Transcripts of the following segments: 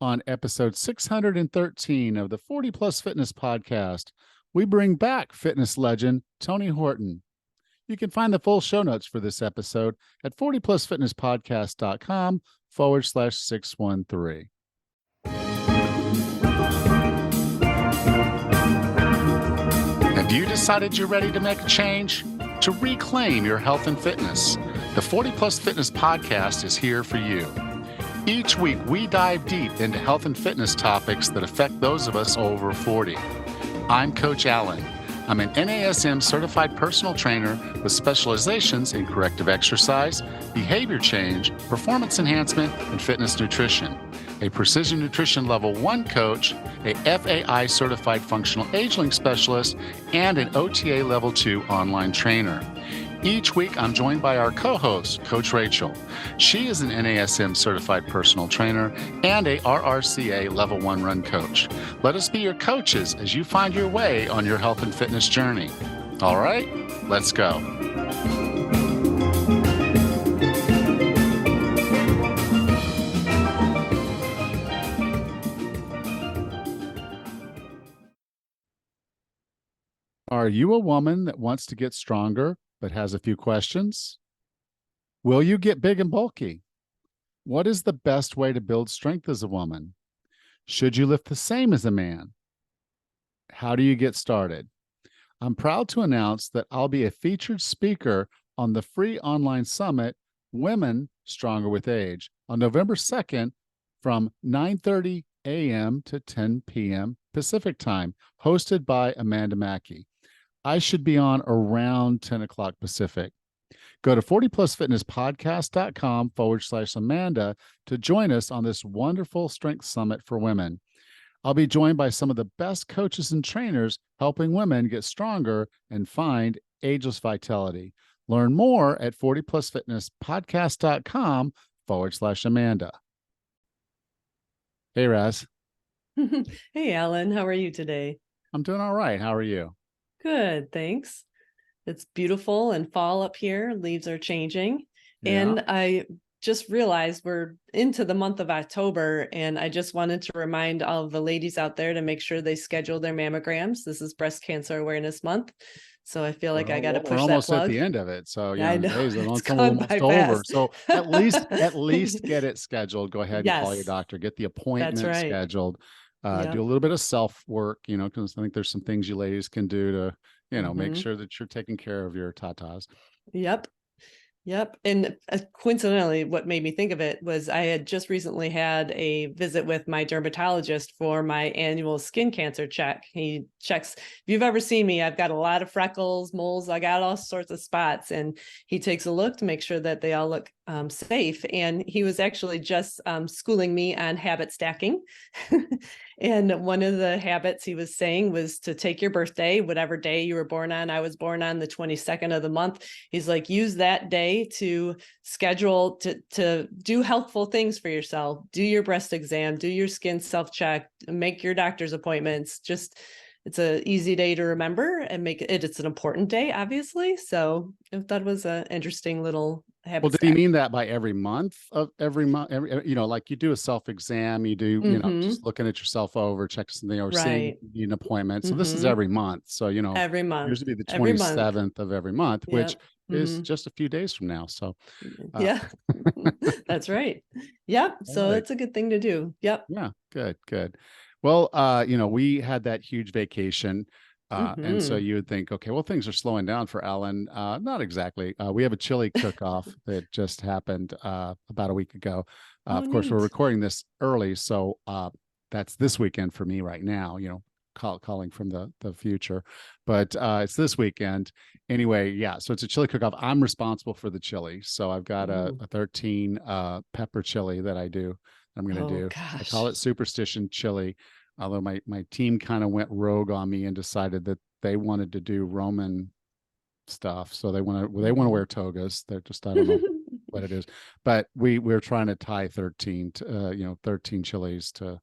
On episode 613 of the 40 Plus Fitness Podcast, we bring back fitness legend Tony Horton. You can find the full show notes for this episode at 40plusfitnesspodcast.com/613. Have you decided you're ready to make a change? To reclaim your health and fitness, the 40 Plus Fitness Podcast is here for you. Each week, we dive deep into health and fitness topics that affect those of us over 40. I'm Coach Allen. I'm an NASM certified personal trainer with specializations in corrective exercise, behavior change, performance enhancement, and fitness nutrition. A Precision Nutrition Level 1 coach, a FAI certified functional age-linked specialist, and an OTA Level 2 online trainer. Each week, I'm joined by our co-host, Coach Rachel. She is an NASM certified personal trainer and a RRCA Level 1 run coach. Let us be your coaches as you find your way on your health and fitness journey. All right, let's go. Are you a woman that wants to get stronger but has a few questions? Will you get big and bulky? What is the best way to build strength as a woman? Should you lift the same as a man? How do you get started? I'm proud to announce that I'll be a featured speaker on the free online summit, Women Stronger with Age, on November 2nd from 9:30 a.m. to 10 p.m. Pacific time, hosted by Amanda Mackey. I should be on around 10 o'clock Pacific. Go to 40plusfitnesspodcast.com/Amanda to join us on this wonderful strength summit for women. I'll be joined by some of the best coaches and trainers helping women get stronger and find ageless vitality. Learn more at 40plusfitnesspodcast.com/Amanda. Hey, Raz. Hey, Alan. How are you today? I'm doing all right. How are you? Good, thanks. It's beautiful and fall up here. Leaves are changing. Yeah. And I just realized we're into the month of October, and I just wanted to remind all of the ladies out there to make sure they schedule their mammograms. This is Breast Cancer Awareness Month. So I feel like I got to push that plug. We're almost at the end of it. So yeah, I know. Days are It's almost gone by over. fast. So at least get it scheduled. Go ahead and call your doctor. Get the appointment scheduled. Yep. Do a little bit of self work, because I think there's some things you ladies can do to, make sure that you're taking care of your tatas. Yep. And coincidentally, what made me think of it was I had just recently had a visit with my dermatologist for my annual skin cancer check. He checks, if you've ever seen me, I've got a lot of freckles, moles, I got all sorts of spots, and he takes a look to make sure that they all look safe. And he was actually just schooling me on habit stacking. And one of the habits he was saying was to take your birthday, whatever day you were born on. I was born on the 22nd of the month. He's like, use that day to schedule to do healthful things for yourself. Do your breast exam, do your skin self-check, make your doctor's appointments. It's an easy day to remember and it's an important day, obviously. So I thought it was an interesting little habit. Well, did he mean that by every month like you do a self-exam, you do, just looking at yourself over, check something or seeing an appointment. So this is every month. So, every month, usually be the 27th of every month, which is just a few days from now. So yeah, that's right. Yep. So it's a good thing to do. Yep. Yeah. Good. Well, we had that huge vacation. And so you would think, okay, well, things are slowing down for Alan. Not exactly. We have a chili cook-off that just happened about a week ago. Of course, we're recording this early, so that's this weekend for me right now, calling from the future. But it's this weekend. Anyway, yeah, so it's a chili cook-off. I'm responsible for the chili. So I've got a 13 pepper chili that I'm going to do. Gosh. I call it Superstition Chili. Although my team kind of went rogue on me and decided that they wanted to do Roman stuff, so they want to wear togas. They're just, I don't know what it is, but we're trying to tie 13 chilies to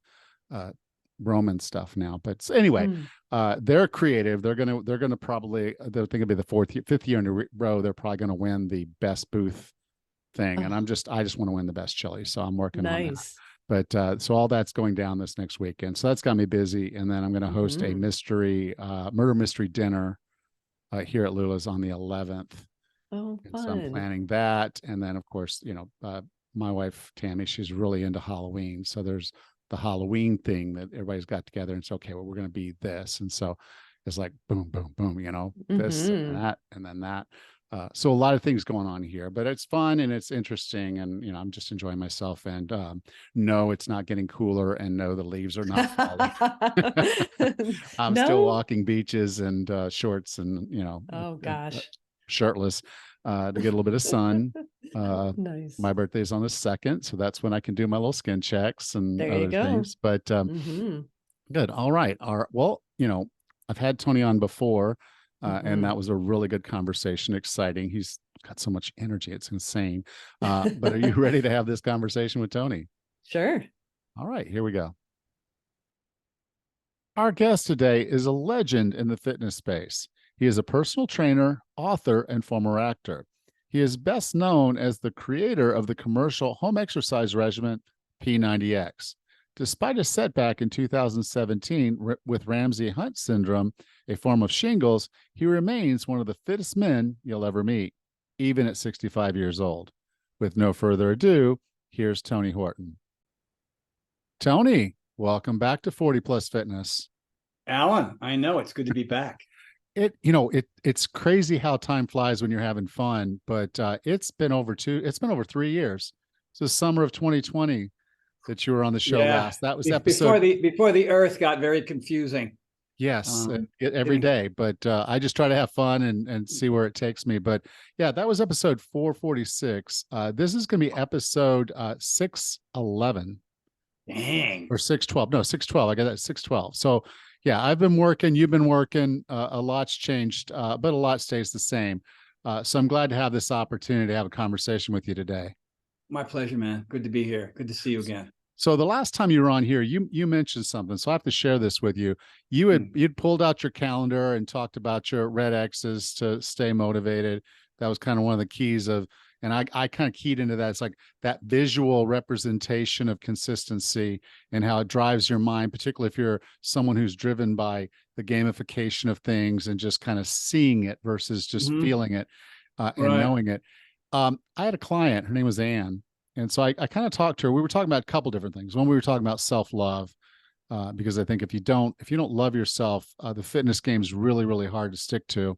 Roman stuff now. But anyway, they're creative. They're gonna probably, I think it'll be the fifth year in a row. They're probably going to win the best booth thing, and I just want to win the best chili, so I'm working on that. But so all that's going down this next weekend. So that's got me busy. And then I'm going to host a murder mystery dinner here at Lula's on the 11th. Oh, And so I'm fun. planning that. And then, of course, my wife, Tammy, she's really into Halloween. So there's the Halloween thing that everybody's got together. And it's okay, well, we're going to be this. And so it's like boom, boom, boom, this and that, and then that. So a lot of things going on here, but it's fun and it's interesting. And, I'm just enjoying myself. And no, it's not getting cooler. And no, the leaves are not falling. I'm still No. walking beaches and shorts and, Oh gosh. shirtless to get a little bit of sun. Nice. My birthday's on the 2nd, so that's when I can do my little skin checks and There you other go. things. But good. All right. Well, I've had Tony on before, and that was a really good conversation. Exciting. He's got so much energy; it's insane. But are you ready to have this conversation with Tony? Sure. All right. Here we go. Our guest today is a legend in the fitness space. He is a personal trainer, author, and former actor. He is best known as the creator of the commercial home exercise regimen P90X. Despite a setback in 2017 with Ramsay Hunt syndrome, a form of shingles, he remains one of the fittest men you'll ever meet, even at 65 years old. With no further ado, here's Tony Horton. Tony, welcome back to 40 Plus Fitness. Alan, I know it's good to be back. It's crazy how time flies when you're having fun, but it's been over 3 years. It's the summer of 2020 that you were on the show last. That was episode before the earth got very confusing. Yes, every day, but I just try to have fun and see where it takes me. But yeah, that was episode 446. This is going to be episode 611. Dang. Or 612. No, 612. I got that 612. So yeah, I've been working, you've been working, a lot's changed, but a lot stays the same. So I'm glad to have this opportunity to have a conversation with you today. My pleasure, man. Good to be here. Good to see you again. So the last time you were on here, you mentioned something. So I have to share this with you. You'd pulled out your calendar and talked about your red X's to stay motivated. That was kind of one of the keys of, and I kind of keyed into that. It's like that visual representation of consistency and how it drives your mind, particularly if you're someone who's driven by the gamification of things and just kind of seeing it versus just feeling it and knowing it. I had a client, her name was Anne. And so I kind of talked to her. We were talking about a couple different things. One, we were talking about self-love, because I think if you don't love yourself, the fitness game is really, really hard to stick to.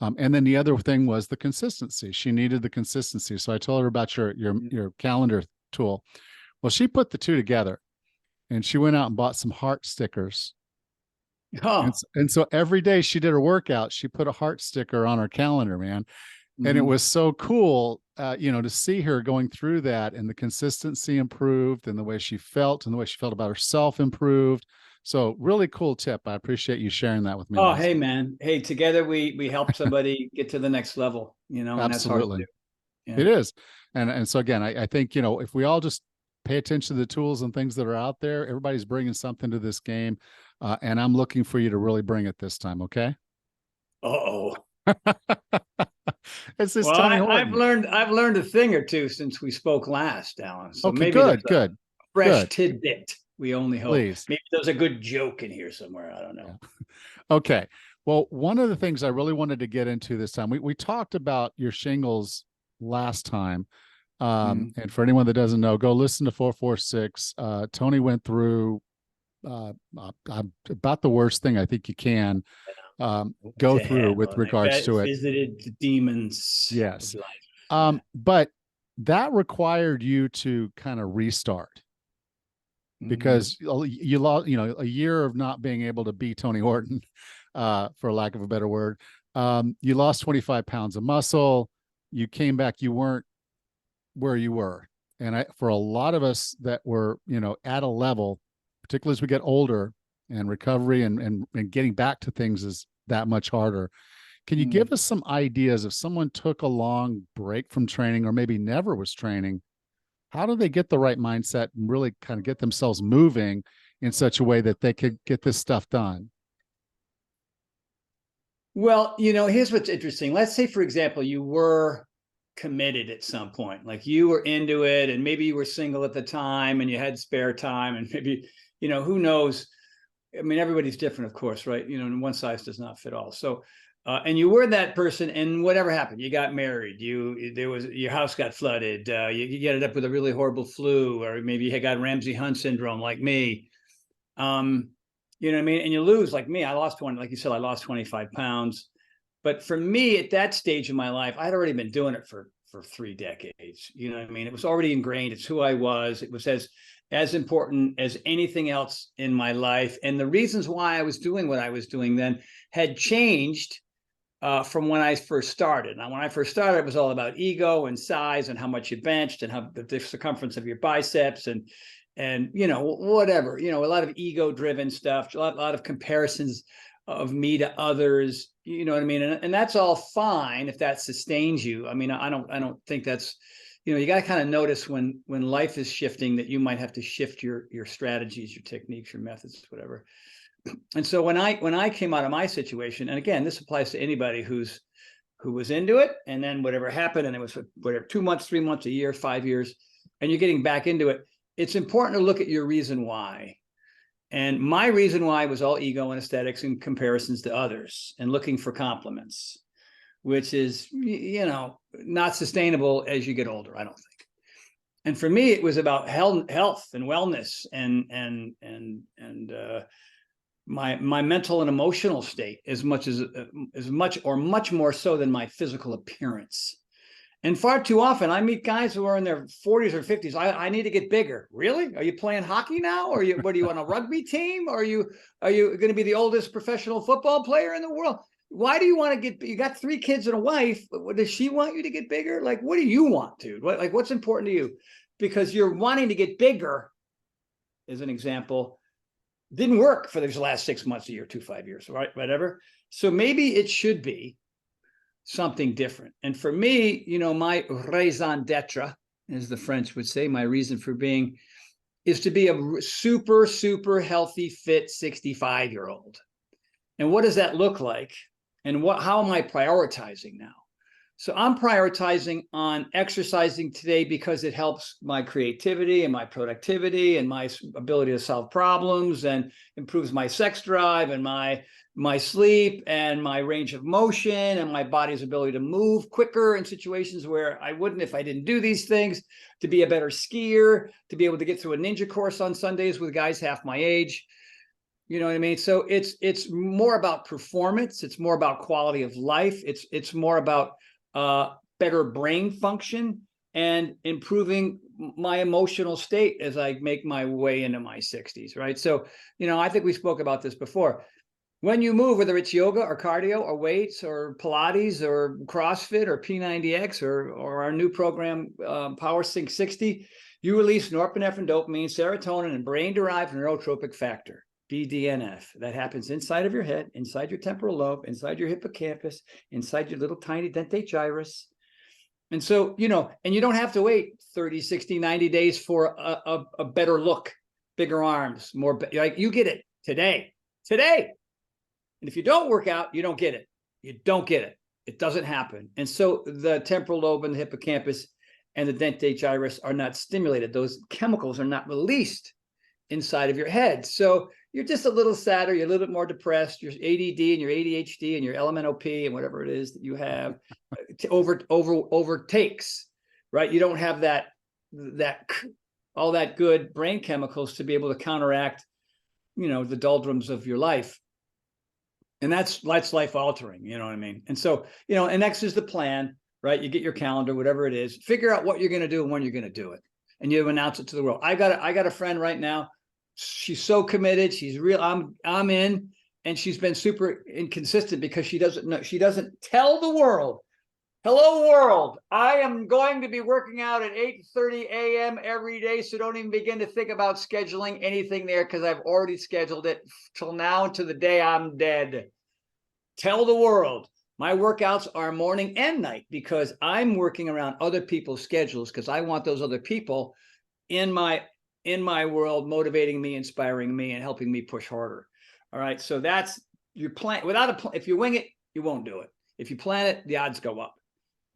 And then the other thing was the consistency. She needed the consistency. So I told her about your calendar tool. Well, she put the two together and she went out and bought some heart stickers. Oh. And so every day she did her workout, she put a heart sticker on her calendar, man. And it was so cool, to see her going through that, and the consistency improved, and the way she felt about herself improved. So really cool tip. I appreciate you sharing that with me. Oh, hey, man. Hey, together we help somebody get to the next level, and that's hard to do. Yeah. It is. And so again, I think, if we all just pay attention to the tools and things that are out there, everybody's bringing something to this game. And I'm looking for you to really bring it this time. Okay. Uh-oh. It's this Tony Horton. I've learned a thing or two since we spoke last, Alan. So okay, maybe good. Fresh tidbit. We only hope. Please. Maybe there's a good joke in here somewhere. I don't know. Yeah. Okay. Well, one of the things I really wanted to get into this time, we talked about your shingles last time. And for anyone that doesn't know, go listen to 446. Tony went through about the worst thing I think you can go through with regards to it. Visited the demons. Yes. But that required you to kind of restart, because you lost, a year of not being able to be Tony Horton, for lack of a better word. You lost 25 pounds of muscle. You came back, you weren't where you were. And for a lot of us that were, at a level, particularly as we get older, and recovery and getting back to things is that much harder. Can you give us some ideas if someone took a long break from training, or maybe never was training? How do they get the right mindset and really kind of get themselves moving in such a way that they could get this stuff done? Well, here's what's interesting. Let's say, for example, you were committed at some point, like you were into it, and maybe you were single at the time and you had spare time, and maybe, who knows? I mean, everybody's different, of course, right? And one size does not fit all. So, and you were that person, and whatever happened, you got married, your house got flooded, you ended up with a really horrible flu, or maybe you got Ramsay Hunt syndrome like me. You know what I mean? And you lose, like me, I lost 25 pounds. But for me, at that stage of my life, I'd already been doing it for 3 decades. You know what I mean? It was already ingrained. It's who I was. It was as important as anything else in my life. And the reasons why I was doing what I was doing then had changed from when I first started. Now, when I first started, it was all about ego and size and how much you benched and how the circumference of your biceps and whatever, a lot of ego driven stuff, a lot of comparisons of me to others, you know what I mean? And that's all fine if that sustains you. I mean, I don't think that's, you got to kind of notice when life is shifting that you might have to shift your strategies, your techniques, your methods, whatever. And so when I came out of my situation, and again, this applies to anybody who was into it, and then whatever happened, and it was whatever, 2 months, 3 months, a year, 5 years, and you're getting back into it, it's important to look at your reason why. And my reason why was all ego and aesthetics and comparisons to others and looking for compliments, which is, not sustainable as you get older, I don't think. And for me, it was about health and wellness and my mental and emotional state as much or much more so than my physical appearance. And far too often, I meet guys who are in their 40s or 50s. I need to get bigger. Really? Are you playing hockey now? Or what are you on a rugby team? Or are you going to be the oldest professional football player in the world? Why do you want to you got 3 kids and a wife? Does she want you to get bigger? Like, what do you want, dude? What's important to you? Because you're wanting to get bigger, as an example, didn't work for these last 6 months, a year, 2, 5 years, right? Whatever. So maybe it should be something different. And for me, my raison d'etre, as the French would say, my reason for being, is to be a super, super healthy, fit 65-year-old. And what does that look like? And how am I prioritizing now? So I'm prioritizing on exercising today because it helps my creativity and my productivity and my ability to solve problems, and improves my sex drive and my sleep and my range of motion and my body's ability to move quicker in situations where I wouldn't if I didn't do these things, to be a better skier, to be able to get through a ninja course on Sundays with guys half my age. You know what I mean? So it's more about performance. It's more about quality of life. It's more about better brain function and improving my emotional state as I make my way into my 60s, right? So, I think we spoke about this before. When you move, whether it's yoga or cardio or weights or Pilates or CrossFit or P90X or our new program, Power Sync 60, you release norepinephrine, dopamine, serotonin, and brain-derived neurotropic factor, BDNF. That happens inside of your head, inside your temporal lobe, inside your hippocampus, inside your little tiny dentate gyrus. And so, and you don't have to wait 30, 60, 90 days for a better look, bigger arms, more, you get it today. And if you don't work out, you don't get it. It doesn't happen. And so the temporal lobe and the hippocampus and the dentate gyrus are not stimulated. Those chemicals are not released inside of your head. So you're just a little sadder, you're a little bit more depressed, your ADD and your ADHD and your LMNOP and whatever it is that you have overtakes, right? You don't have that all that good brain chemicals to be able to counteract, the doldrums of your life. And that's life altering, you know what I mean? And so, and next is the plan, right? You get your calendar, whatever it is, figure out what you're going to do and when you're going to do it. And you announce it to the world. I got a friend right now. She's so committed. She's real. I'm in, and she's been super inconsistent because she doesn't tell the world, hello world, I am going to be working out at 8:30 a.m. every day. So don't even begin to think about scheduling anything there, because I've already scheduled it till now to the day I'm dead. Tell the world my workouts are morning and night, because I'm working around other people's schedules, because I want those other people in my world motivating me, inspiring me, and helping me push harder. All right. So that's your plan. Without a plan, if you wing it, you won't do it. If you plan it, the odds go up.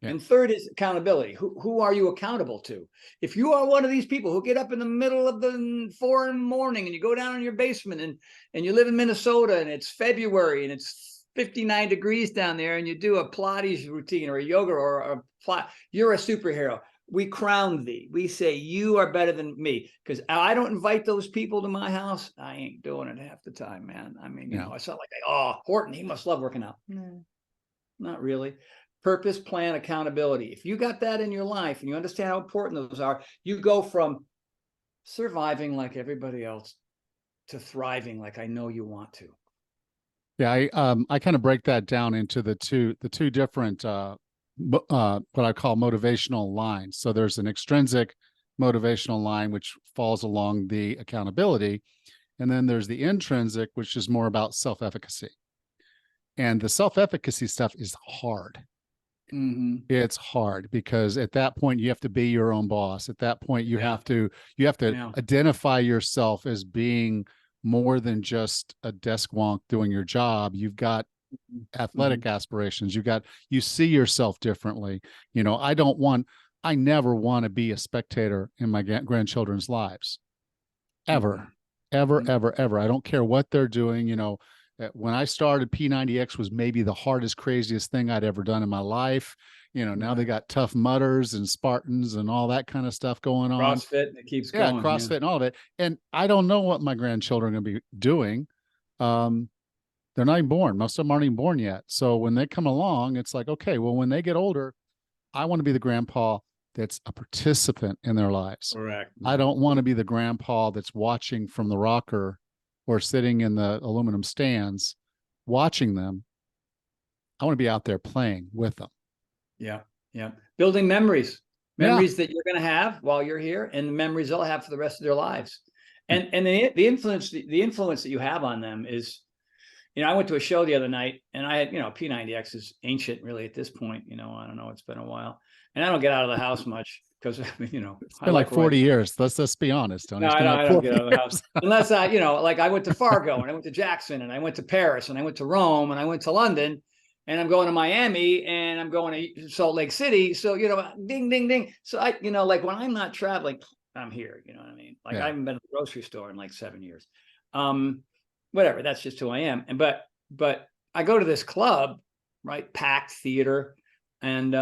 Yeah. And third is accountability. Who are you accountable to? If you are one of these people who get up in the middle of the 4 in the morning and you go down in your basement and you live in Minnesota and it's February and it's 59 degrees down there and you do a Pilates routine or a yoga or you're a superhero. We crown thee. We say you are better than me, because I don't invite those people to my house. I ain't doing it half the time, man. I mean, you know, it's not like, oh, Horton, he must love working out. No, not really. Purpose, plan, accountability. If you got that in your life and you understand how important those are, you go from surviving like everybody else to thriving like I know you want to. Yeah, I kind of break that down into the two different what I call motivational lines. So there's an extrinsic motivational line which falls along the accountability, and then there's the intrinsic, which is more about self-efficacy. And the self-efficacy stuff is hard. Mm-hmm. It's hard because at that point you have to be your own boss. At that point you have to identify yourself as being more than just a desk wonk doing your job. You've got athletic aspirations. You see yourself differently. You know, I never want to be a spectator in my grandchildren's lives, ever. I don't care what they're doing. You know, when I started, P90X was maybe the hardest, craziest thing I'd ever done in my life. You know, now they got Tough Mudders and Spartans and all that kind of stuff going on. CrossFit, it keeps going. CrossFit and all of it. And I don't know what my grandchildren are going to be doing. They're not even born. Most of them aren't even born yet. So when they come along, it's like, okay, well, when they get older, I want to be the grandpa that's a participant in their lives. Correct. I don't want to be the grandpa that's watching from the rocker or sitting in the aluminum stands watching them. I want to be out there playing with them. Yeah. Yeah. Building memories that you're going to have while you're here, and the memories they'll have for the rest of their lives. And the influence that you have on them is, you know, I went to a show the other night and I had, you know, P90X is ancient really at this point, you know, I don't know, it's been a while, and I don't get out of the house much because, you know, it's been like 40 years. Let's be honest, Tony. No, I don't get out of the house unless I, you know, like I went to Fargo and I went to Jackson and I went to Paris and I went to Rome and I went to London, and I'm going to Miami and I'm going to Salt Lake City. So, you know, ding, ding, ding. So I, you know, like when I'm not traveling, I'm here, you know what I mean? Like I haven't been to the grocery store in like 7 years. Whatever, that's just who I am. And but I go to this club, right? Packed theater, and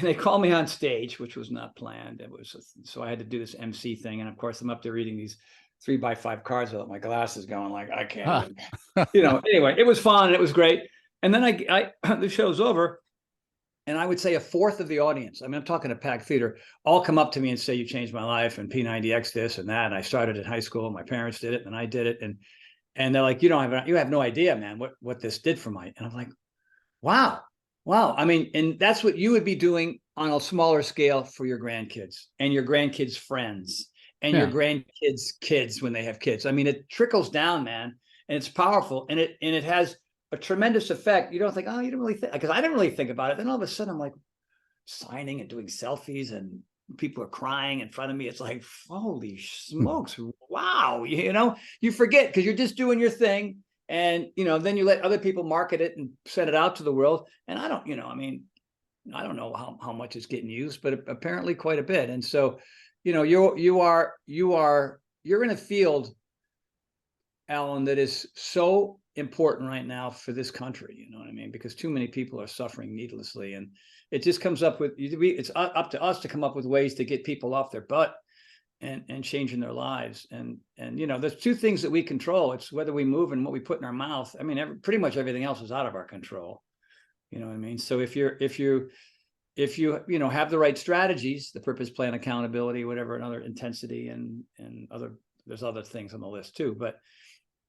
they call me on stage, which was not planned. So I had to do this MC thing, and of course I'm up there reading these 3x5 cards without my glasses, going like, I can't, you know. Anyway, it was fun and it was great. And then I the show's over, and I would say a fourth of the audience, I mean, I'm talking a packed theater, all come up to me and say, you changed my life, and P90X this and that. And I started in high school, my parents did it, and I did it. And they're like, you have no idea, man, what this did for my, and I'm like, wow. I mean, and that's what you would be doing on a smaller scale for your grandkids and your grandkids' friends and your grandkids' kids when they have kids. I mean, it trickles down, man, and it's powerful, and it has a tremendous effect. You don't think, oh, you didn't really think, because I didn't really think about it. Then all of a sudden I'm like signing and doing selfies and people are crying in front of me. It's like, holy smokes. Wow. You know, you forget because you're just doing your thing. And, you know, then you let other people market it and send it out to the world. And I don't, you know, I mean, I don't know how much it's getting used, but apparently quite a bit. And so, you know, you're in a field, Alan, that is so important right now for this country. You know what I mean? Because too many people are suffering needlessly, and it just comes up with, it's up to us to come up with ways to get people off their butt and changing their lives. And you know, there's two things that we control. It's whether we move and what we put in our mouth. I mean, pretty much everything else is out of our control. You know what I mean? So if you know, have the right strategies, the purpose, plan, accountability, whatever, another intensity and there's other things on the list too,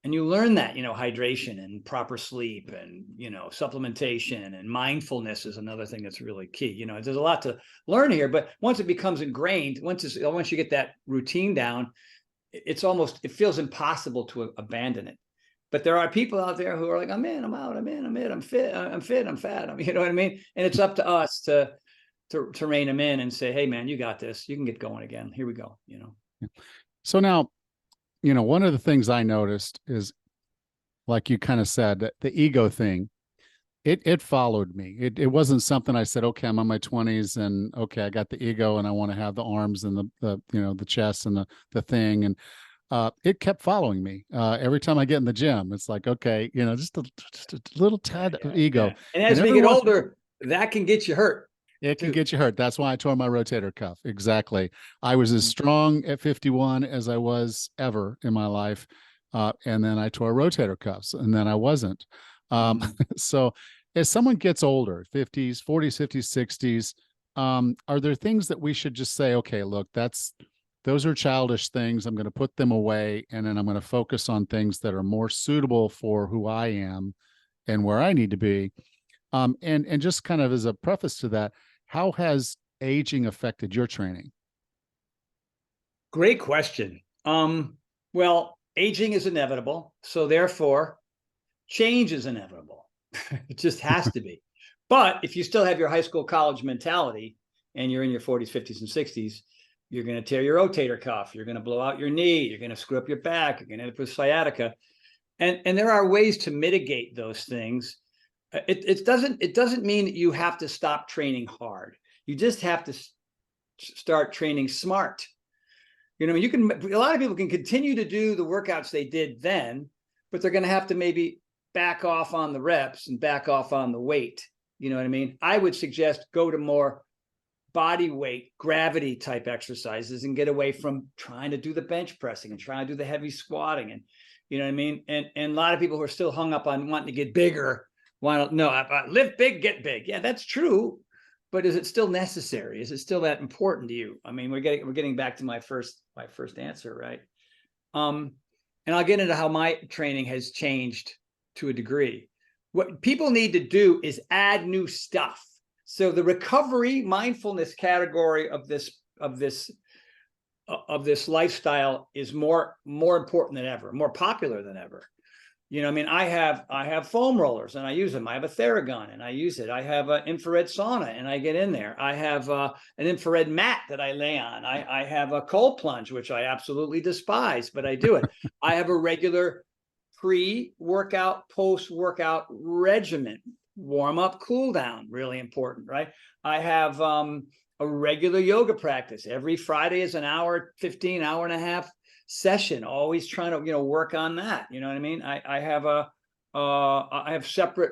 and you learn that, you know, hydration and proper sleep and, you know, supplementation and mindfulness is another thing that's really key. You know, there's a lot to learn here, but once it becomes ingrained, once you get that routine down, it feels impossible to abandon it. But there are people out there who are like, I'm in, I'm out, I'm in, I'm in, I'm fit, I'm fat. You know what I mean? And it's up to us to rein them in and say, hey man, you got this. You can get going again. Here we go. You know? So now, you know, one of the things I noticed is, like you kind of said, that the ego thing, It followed me. It wasn't something I said, okay, I'm in my 20s and okay, I got the ego and I want to have the arms and the the chest and the thing. And it kept following me. Every time I get in the gym, it's like, okay, just a little tad of ego. And as And we get older, that can get you hurt. it can get you hurt. That's why I tore my rotator cuff. Exactly. I was as strong at 51 as I was ever in my life. And then I tore rotator cuffs and then I wasn't. So as someone gets older, 50s, 40s, 50s, 60s, are there things that we should just say, okay, look, those are childish things. I'm going to put them away. And then I'm going to focus on things that are more suitable for who I am and where I need to be. And just kind of as a preface to that, how has aging affected your training? Great question. Well, aging is inevitable. So therefore, change is inevitable. It just has to be. But if you still have your high school, college mentality and you're in your 40s, 50s, and 60s, you're going to tear your rotator cuff. You're going to blow out your knee. You're going to screw up your back. You're going to end up with sciatica. And there are ways to mitigate those things. It doesn't mean that you have to stop training hard. You just have to start training smart. You know, a lot of people can continue to do the workouts they did then, but they're going to have to maybe back off on the reps and back off on the weight. You know what I mean? I would suggest go to more body weight, gravity type exercises and get away from trying to do the bench pressing and trying to do the heavy squatting. And you know what I mean? And a lot of people who are still hung up on wanting to get bigger, lift big, get big. Yeah, that's true. But is it still necessary? Is it still that important to you? I mean, we're getting back to my first answer, right? And I'll get into how my training has changed to a degree. What people need to do is add new stuff. So the recovery mindfulness category of this lifestyle is more important than ever, more popular than ever. You know, I mean, I have foam rollers and I use them. I have a Theragun and I use it. I have an infrared sauna and I get in there. I have an infrared mat that I lay on. I have a cold plunge, which I absolutely despise, but I do it. I have a regular pre-workout, post-workout regimen, warm up, cool down, really important, right? I have a regular yoga practice. Every Friday is an hour, 15, hour and a half session, always trying to, work on that. You know what I mean? I have separate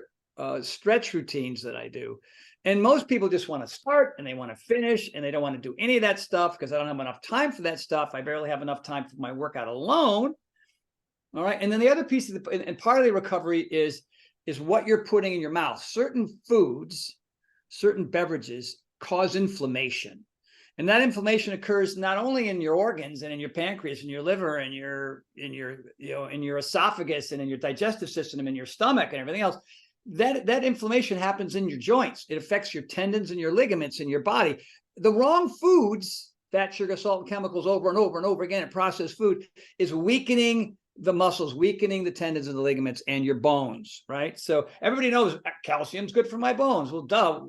stretch routines that I do. And most people just want to start and they want to finish and they don't want to do any of that stuff because I don't have enough time for that stuff. I barely have enough time for my workout alone. All right. And then the other piece of and part of the recovery is what you're putting in your mouth. Certain foods, certain beverages cause inflammation. And that inflammation occurs not only in your organs and in your pancreas and your liver and in your esophagus and in your digestive system and in your stomach and everything else. That inflammation happens in your joints. It affects your tendons and your ligaments in your body. The wrong foods, fat, sugar, salt, and chemicals over and over and over again, and processed food is weakening the muscles, weakening the tendons and the ligaments and your bones, right? So everybody knows calcium's good for my bones. Well, duh,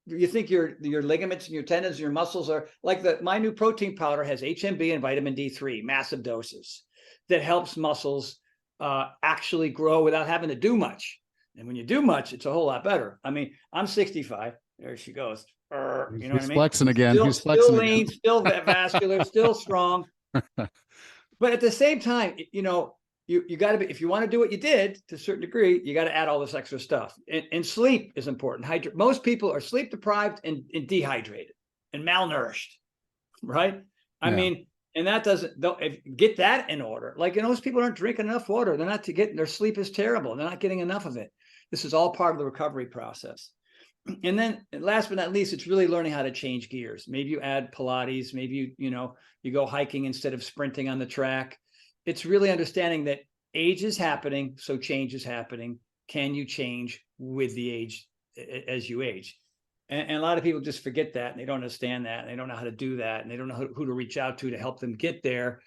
you think your ligaments and your tendons and your muscles are like my new protein powder has HMB and vitamin D3, massive doses that helps muscles actually grow without having to do much. And when you do much, it's a whole lot better. I mean, I'm 65. There she goes. You know what I mean? Flexing again. Still, He's flexing still lean, again. still vascular, still strong. But at the same time, you got to be, if you want to do what you did to a certain degree, you got to add all this extra stuff. And sleep is important. Most people are sleep deprived and dehydrated and malnourished, right? I mean, and that get that in order. Like, most people aren't drinking enough water. They're not their sleep is terrible. They're not getting enough of it. This is all part of the recovery process. And then last but not least, it's really learning how to change gears. Maybe you add Pilates, maybe you go hiking instead of sprinting on the track. It's really understanding that age is happening, so change is happening. Can you change with the age as you age? And a lot of people just forget that, and they don't understand that, and they don't know how to do that, and they don't know who to reach out to help them get there.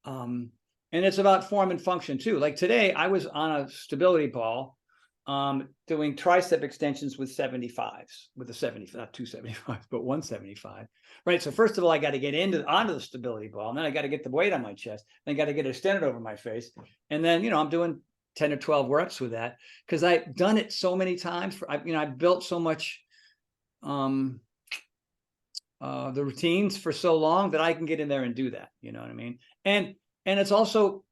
And it's about form and function too. Like today, I was on a stability ball doing tricep extensions with 75s, with a 70, not 275, but 175. Right. So first of all, I got to get onto the stability ball, and then I got to get the weight on my chest, then I got to get it extended over my face. And then, I'm doing 10 or 12 reps with that, because I've done it so many times. I've built so much the routines for so long that I can get in there and do that. You know what I mean? And it's also,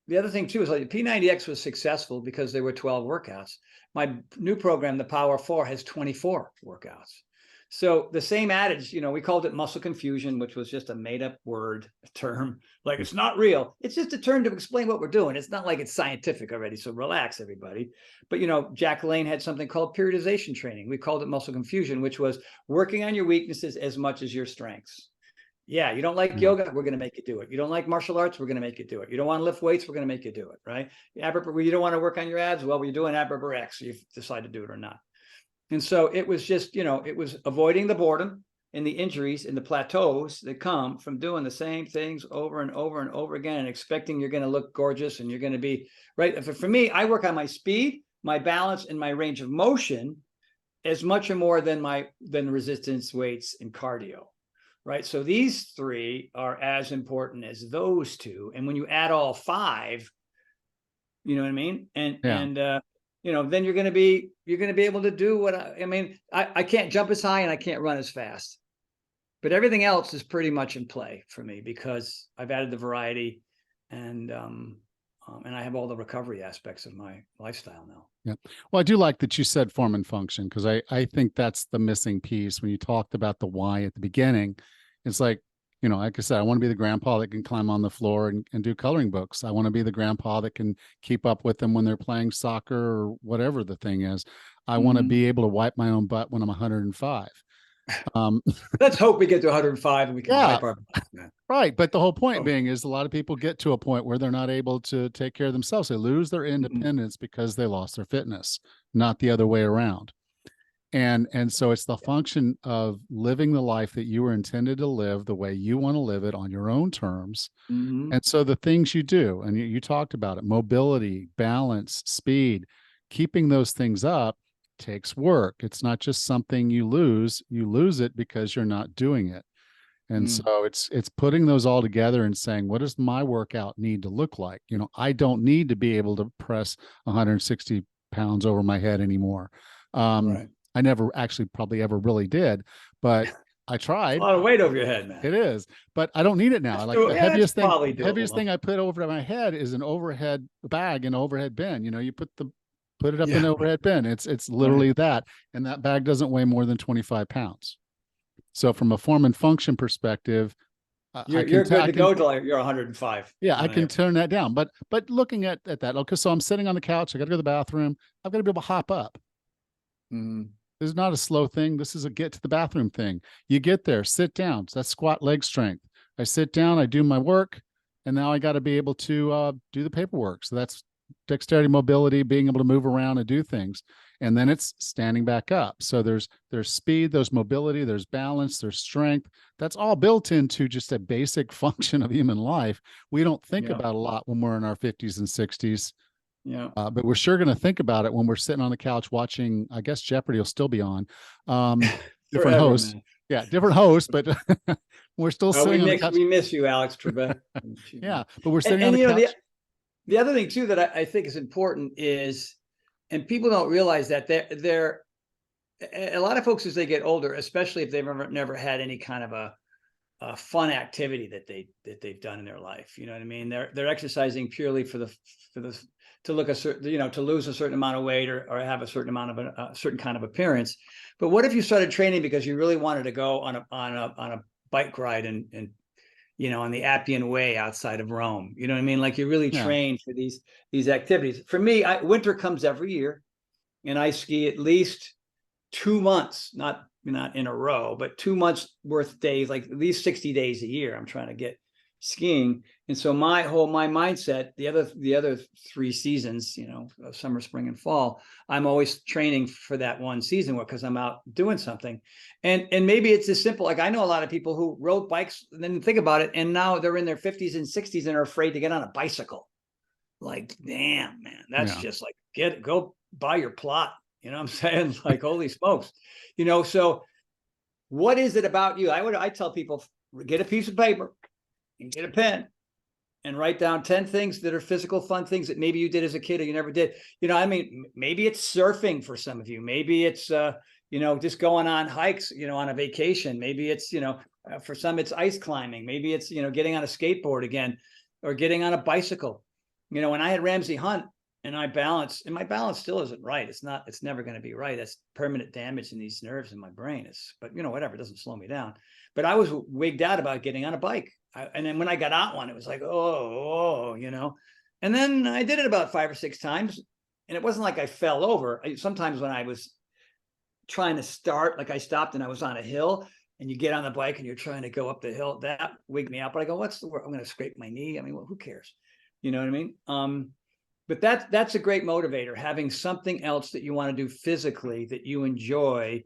the other thing too is like P90X was successful because there were 12 workouts. My new program, the Power 4, has 24 workouts. So the same adage, we called it muscle confusion, which was just a made up word, a term. Like, it's not real. It's just a term to explain what we're doing. It's not like it's scientific already. So relax, everybody. But, Jack LaLanne had something called periodization training. We called it muscle confusion, which was working on your weaknesses as much as your strengths. Yeah, you don't like yoga, we're going to make you do it. You don't like martial arts, we're going to make you do it. You don't want to lift weights, we're going to make you do it, right? You don't want to work on your abs, well, you're doing ab rubber X, so you decide to do it or not. And so it was just, it was avoiding the boredom and the injuries and the plateaus that come from doing the same things over and over and over again and expecting you're going to look gorgeous and you're going to be, right? For me, I work on my speed, my balance, and my range of motion as much or more than resistance, weights, and cardio. Right. So these three are as important as those two. And when you add all five, you know what I mean? And then you're going to be able to do what I can't jump as high and I can't run as fast, but everything else is pretty much in play for me because I've added the variety and I have all the recovery aspects of my lifestyle now. Yeah. Well, I do like that you said form and function, because I think that's the missing piece when you talked about the why at the beginning. It's like, like I said, I want to be the grandpa that can climb on the floor and do coloring books. I want to be the grandpa that can keep up with them when they're playing soccer or whatever the thing is. I want to be able to wipe my own butt when I'm 105. Let's hope we get to 105 and we can wipe our butt. Right. But the whole point being is a lot of people get to a point where they're not able to take care of themselves. They lose their independence because they lost their fitness, not the other way around. And so it's the function of living the life that you were intended to live the way you want to live it on your own terms. And so the things you do, and you talked about it, mobility, balance, speed, keeping those things up takes work. It's not just something you lose it because you're not doing it. And so it's putting those all together and saying, what does my workout need to look like? I don't need to be able to press 160 pounds over my head anymore. Right. I never actually probably ever really did, but I tried. A lot of weight over your head, man. It is, but I don't need it now. The heaviest thing I put over my head is an overhead bag and overhead bin. You put it up in the overhead bin. It's literally that. And that bag doesn't weigh more than 25 pounds. So from a form and function perspective, you're good to go till you're 105. Yeah, I can turn that down. But looking at that, okay, so I'm sitting on the couch. I got to go to the bathroom. I've got to be able to hop up. This is not a slow thing. This is a get to the bathroom thing. You get there, sit down. So that's squat leg strength. I sit down, I do my work, and now I got to be able to do the paperwork. So that's dexterity, mobility, being able to move around and do things. And then it's standing back up. So there's speed, there's mobility, there's balance, there's strength. That's all built into just a basic function of human life. We don't think about a lot when we're in our 50s and 60s. Yeah. But we're sure going to think about it when we're sitting on the couch watching, I guess Jeopardy will still be on. Different hosts. Man. Yeah, different hosts, but we're still sitting on the couch. We miss you, Alex Trebek. Yeah, but we're sitting on the couch. The other thing too that I think is important is, and people don't realize that they're a lot of folks as they get older, especially if they've never had any kind of a fun activity that they've done in their life. You know what I mean? They're exercising purely to look a certain, to lose a certain amount of weight or have a certain amount of a certain kind of appearance. But what if you started training because you really wanted to go on a bike ride and on the Appian Way outside of Rome? You know what I mean? Like you really train for these activities. For me, winter comes every year, and I ski at least 2 months, not in a row, but 2 months worth of days, like at least 60 days a year. I'm trying to get skiing. And so my mindset, the other 3 seasons, summer, spring, and fall, I'm always training for that one season because I'm out doing something. And maybe it's as simple. Like I know a lot of people who rode bikes and then think about it, and now they're in their 50s and 60s and are afraid to get on a bicycle. Like, damn, man, that's just like go buy your plot. You know what I'm saying? Like, holy smokes. So what is it about you? I tell people, get a piece of paper and get a pen and write down 10 things that are physical fun things that maybe you did as a kid or you never did. I mean, maybe it's surfing for some of you. Maybe it's, just going on hikes, on a vacation. Maybe it's, for some, it's ice climbing. Maybe it's, getting on a skateboard again, or getting on a bicycle. When I had Ramsey Hunt and my balance still isn't right. It's never going to be right. That's permanent damage in these nerves in my brain. But whatever, it doesn't slow me down. But I was wigged out about getting on a bike. And then when I got on one, it was like, and then I did it about 5 or 6 times, and it wasn't like I fell over. Sometimes when I was trying to start, like I stopped and I was on a hill, and you get on the bike and you're trying to go up the hill, that wigged me out. But I go, what's the word? I'm going to scrape my knee. I mean, well, who cares? You know what I mean? But that's a great motivator, having something else that you want to do physically that you enjoy,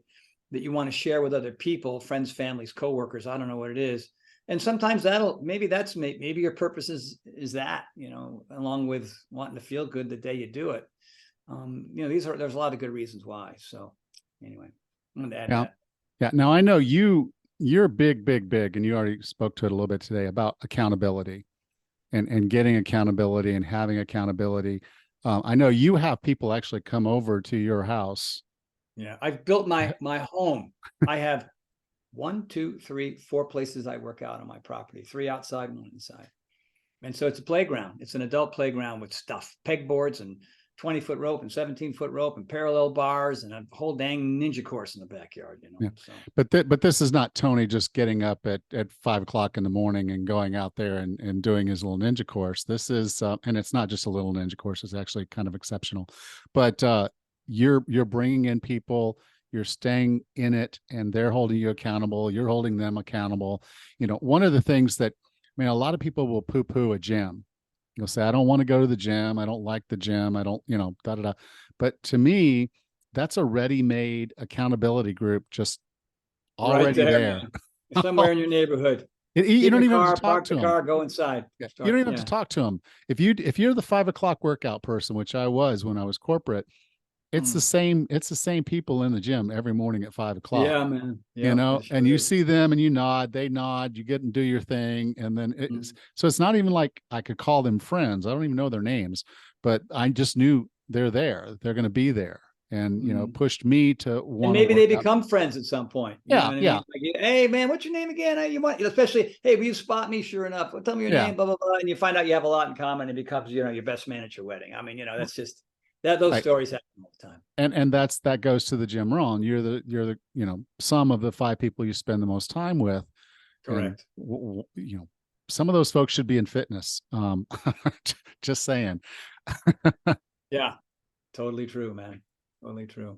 that you want to share with other people, friends, families, coworkers. I don't know what it is. And sometimes maybe your purpose is that, along with wanting to feel good the day you do it. There's a lot of good reasons why. So anyway, I'm going to add that. Yeah. Now I know you're big, and you already spoke to it a little bit today about accountability and getting accountability and having accountability. I know you have people actually come over to your house. Yeah. I've built my home. I have 1, 2, 3, 4 places I work out on my property, 3 outside and 1 inside. And so it's a playground. It's an adult playground with stuff, pegboards and 20-foot rope and 17-foot rope and parallel bars and a whole dang ninja course in the backyard, Yeah. So. But this is not Tony just getting up at 5 o'clock in the morning and going out there and doing his little ninja course. This is, and it's not just a little ninja course. It's actually kind of exceptional, but you're bringing in people, you're staying in it, and they're holding you accountable. You're holding them accountable. One of the things that, a lot of people will poo-poo a gym. You'll say, I don't want to go to the gym. I don't like the gym. I don't, da-da-da. But to me, that's a ready-made accountability group just already right there. Somewhere in your neighborhood. You don't even have to talk park to the them. car, go inside. Yeah. You don't even have to talk to them. If you're the 5 o'clock workout person, which I was when I was corporate, it's the same people in the gym every morning at 5 o'clock. Yeah, man. Yeah, and you see them and you nod, they nod, you get and do your thing. And then so it's not even like I could call them friends. I don't even know their names, but I just knew they're there. They're going to be there. And, pushed me to want to. And maybe they become friends at some point. You know what I mean? Like, hey man, what's your name again? You want, especially, hey, will you spot me? Sure enough. Well, tell me your name, blah, blah, blah. And you find out you have a lot in common. It becomes, your best man at your wedding. I mean, that's just, those stories happen all the time. And that goes to the Jim Rohn. You're the some of the 5 people you spend the most time with. Correct. And, some of those folks should be in fitness. Just saying. Yeah, totally true, man. Totally true.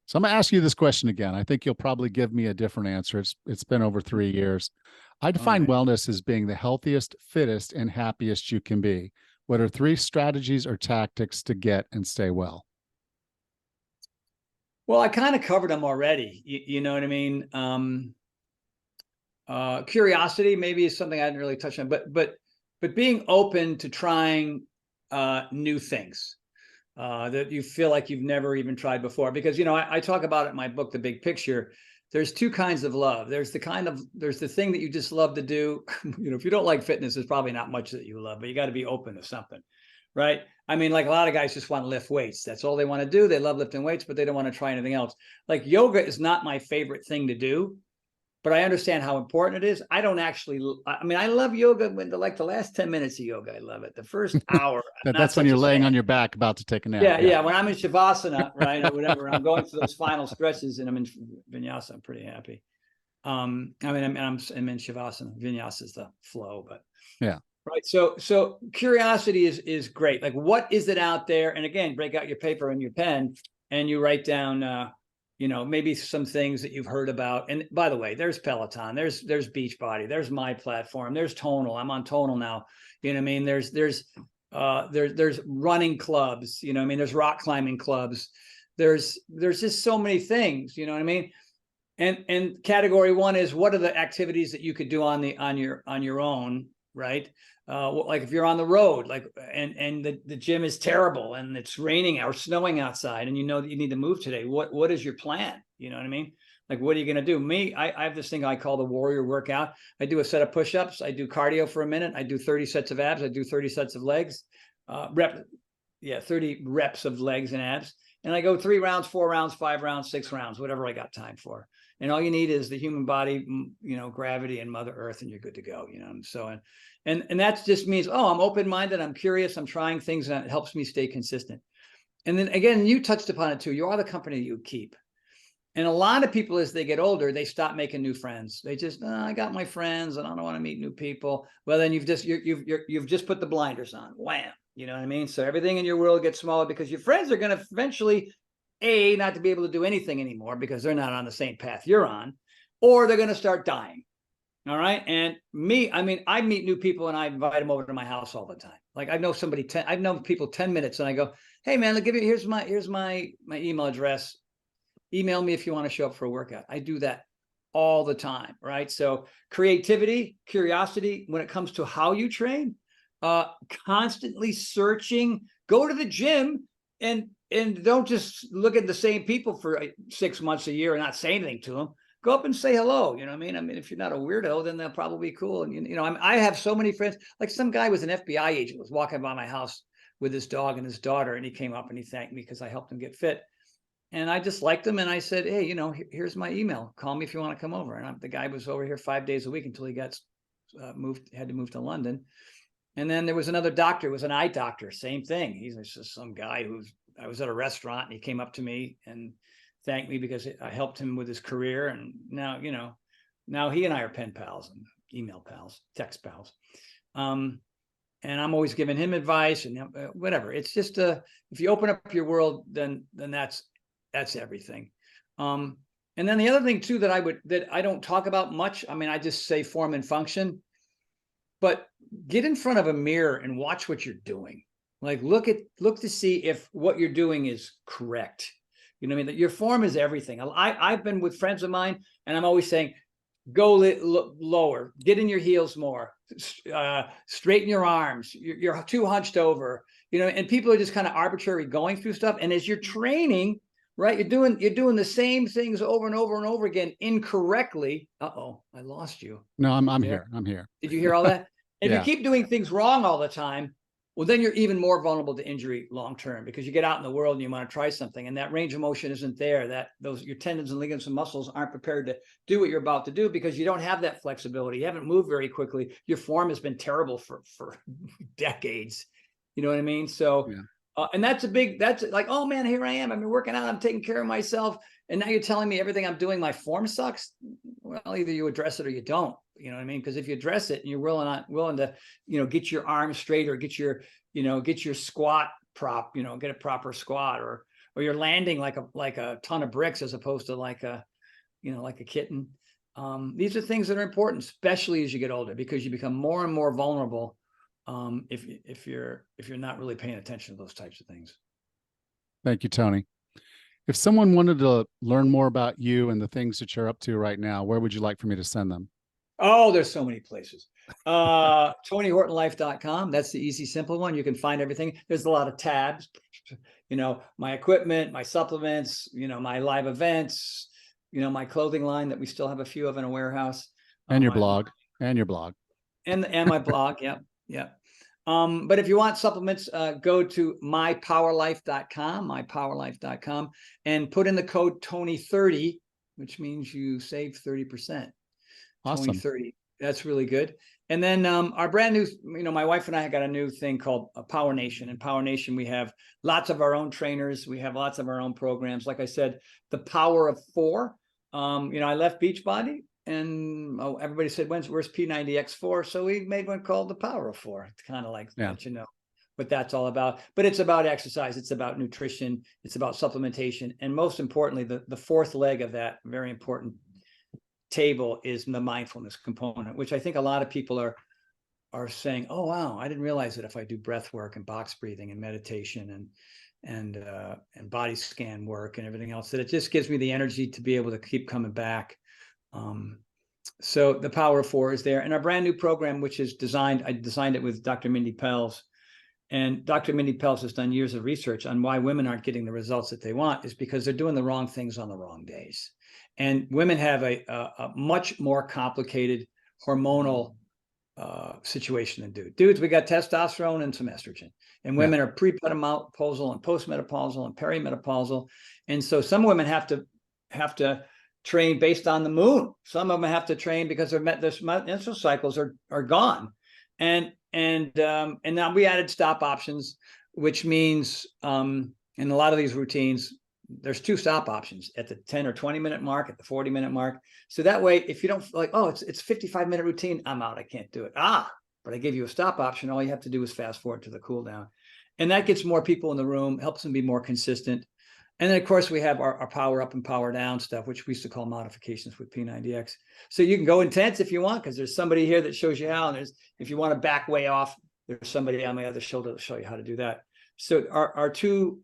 So I'm gonna ask you this question again. I think you'll probably give me a different answer. It's been over 3 years. I define wellness as being the healthiest, fittest, and happiest you can be. What are 3 strategies or tactics to get and stay well? Well, I kind of covered them already. You know what I mean? Curiosity maybe is something I didn't really touch on, but being open to trying new things that you feel like you've never even tried before. Because, I talk about it in my book, The Big Picture. There's 2 kinds of love. There's the thing that you just love to do. If you don't like fitness, there's probably not much that you love, but you got to be open to something, right? I mean, like a lot of guys just want to lift weights. That's all they want to do. They love lifting weights, but they don't want to try anything else. Like yoga is not my favorite thing to do, but I understand how important it is. I love yoga when the last 10 minutes of yoga, I love it. The first hour. That's when you're laying on your back about to take a nap. Yeah. When I'm in Shavasana, right, or whatever, I'm going through those final stretches and I'm in Vinyasa, I'm pretty happy. I'm in Shavasana. Vinyasa is the flow, but yeah. Right. So curiosity is great. Like, what is it out there? And again, break out your paper and your pen and you write down, maybe some things that you've heard about. And by the way, there's Peloton, there's Beachbody, there's My Platform, there's Tonal. I'm on Tonal now. You know what I mean? There's running clubs, there's rock climbing clubs. There's just so many things, you know what I mean? And category 1 is, what are the activities that you could do on your own, right? Like if you're on the road, and the gym is terrible and it's raining or snowing outside and that you need to move today, what is your plan? You know what I mean? Like, what are you going to do? I have this thing I call the warrior workout. I do a set of push-ups. I do cardio for a minute. I do 30 sets of abs. I do 30 sets of legs, 30 reps of legs and abs. And I go 3 rounds, 4 rounds, 5 rounds, 6 rounds, whatever I got time for. And all you need is the human body, gravity and Mother Earth, and you're good to go. And so, and that just means, I'm open-minded. I'm curious. I'm trying things, and it helps me stay consistent. And then again, you touched upon it too. You are the company you keep. And a lot of people, as they get older, they stop making new friends. They just, I got my friends and I don't want to meet new people. Well, then you've just put the blinders on. Wham. You know what I mean? So everything in your world gets smaller because your friends are going to eventually, not to be able to do anything anymore because they're not on the same path you're on, or they're going to start dying. All right. And I meet new people and I invite them over to my house all the time. Like I've known people 10 minutes and I go, hey man, here's my email address. Email me if you want to show up for a workout. I do that all the time, right? So creativity, curiosity, when it comes to how you train, constantly searching, go to the gym and don't just look at the same people for 6 months, a year and not say anything to them. Go up and say hello. You know what I mean? I mean, if you're not a weirdo, then they'll probably be cool. And, I have so many friends, like some guy was an FBI agent, was walking by my house with his dog and his daughter, and he came up and he thanked me because I helped him get fit. And I just liked him. And I said, hey, here's my email. Call me if you want to come over. And the guy was over here 5 days a week until he got had to move to London. And then there was another doctor, was an eye doctor, same thing. He's just some guy I was at a restaurant and he came up to me and thanked me because I helped him with his career. And now, now he and I are pen pals and email pals, text pals. And I'm always giving him advice and whatever. It's just if you open up your world, then that's everything. And then the other thing too that I don't talk about much. I mean, I just say form and function, but get in front of a mirror and watch what you're doing. Like look to see if what you're doing is correct. You know what I mean? That your form is everything. I've been with friends of mine and I'm always saying, go lower, get in your heels more, straighten your arms. You're too hunched over, and people are just kind of arbitrary going through stuff. And as you're training, right, you're doing the same things over and over and over again incorrectly. Uh-oh, I lost you. No, I'm here. I'm here. Did you hear all that? If Yeah. you keep doing things wrong all the time, well, then you're even more vulnerable to injury long-term because you get out in the world and you want to try something and that range of motion isn't there. Your tendons and ligaments and muscles aren't prepared to do what you're about to do because you don't have that flexibility. You haven't moved very quickly. Your form has been terrible for decades. You know what I mean? So, yeah. And that's like, oh man, here I am. I've been working out. I'm taking care of myself. And now you're telling me everything I'm doing, my form sucks. Well, either you address it or you don't. You know what I mean? Because if you address it and you're willing to, get your arms straight or get your squat prop, get a proper squat, or you're landing like a ton of bricks as opposed to like a kitten. These are things that are important, especially as you get older, because you become more and more vulnerable if you're not really paying attention to those types of things. Thank you, Tony. If someone wanted to learn more about you and the things that you're up to right now, where would you like for me to send them? Oh, there's so many places. TonyHortonLife.com. That's the easy, simple one. You can find everything. There's a lot of tabs, my equipment, my supplements, my live events, my clothing line that we still have a few of in a warehouse. And your blog. And my blog. Yep. Yep. But if you want supplements, go to mypowerlife.com, and put in the code Tony30, which means you save 30%. Awesome. 2030. That's really good. And then our brand new, my wife and I got a new thing called Power Nation. And Power Nation, we have lots of our own trainers. We have lots of our own programs. Like I said, the Power of 4. I left Beachbody and everybody said, where's P90X4? So we made one called the Power of 4. It's kind of like, let you know what that's all about. But it's about exercise. It's about nutrition. It's about supplementation. And most importantly, the fourth leg of that very important table is the mindfulness component, which I think a lot of people are saying, oh wow, I didn't realize that if I do breath work and box breathing and meditation and body scan work and everything else, that it just gives me the energy to be able to keep coming back. So the Power of 4 is there, and our brand new program, which is I designed it with Dr. Mindy Pels, And Dr. Mindy Pelz has done years of research on why women aren't getting the results that they want, is because they're doing the wrong things on the wrong days. And women have a much more complicated hormonal situation than dudes. Dudes, we got testosterone and some estrogen, and women are premenopausal and postmenopausal and perimenopausal. And so some women have to train based on the moon. Some of them have to train because their menstrual cycles are gone. And now we added stop options, which means in a lot of these routines, there's 2 stop options at the 10 or 20 minute mark, at the 40-minute mark. So that way, if you don't like, oh, it's 55-minute routine, I'm out, I can't do it. But I gave you a stop option. All you have to do is fast forward to the cool down. And that gets more people in the room, helps them be more consistent. And then, of course, we have our power up and power down stuff, which we used to call modifications with P90X. So you can go intense if you want, because there's somebody here that shows you how. And if you want to back way off, there's somebody on my other shoulder to show you how to do that. So our two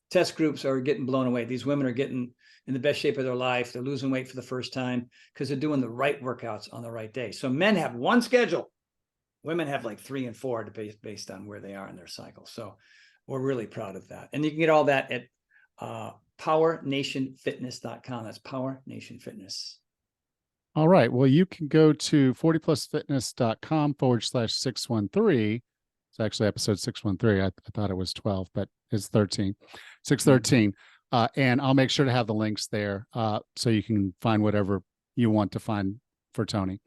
test groups are getting blown away. These women are getting in the best shape of their life. They're losing weight for the first time because they're doing the right workouts on the right day. So men have one schedule. Women have like 3 and 4 based on where they are in their cycle. So we're really proud of that. And you can get all that at powernationfitness.com. That's Power Nation Fitness. All right. Well, you can go to 40plusfitness.com/613. It's actually episode 613. I thought it was 12, but it's 13. 613. And I'll make sure to have the links there so you can find whatever you want to find for Tony.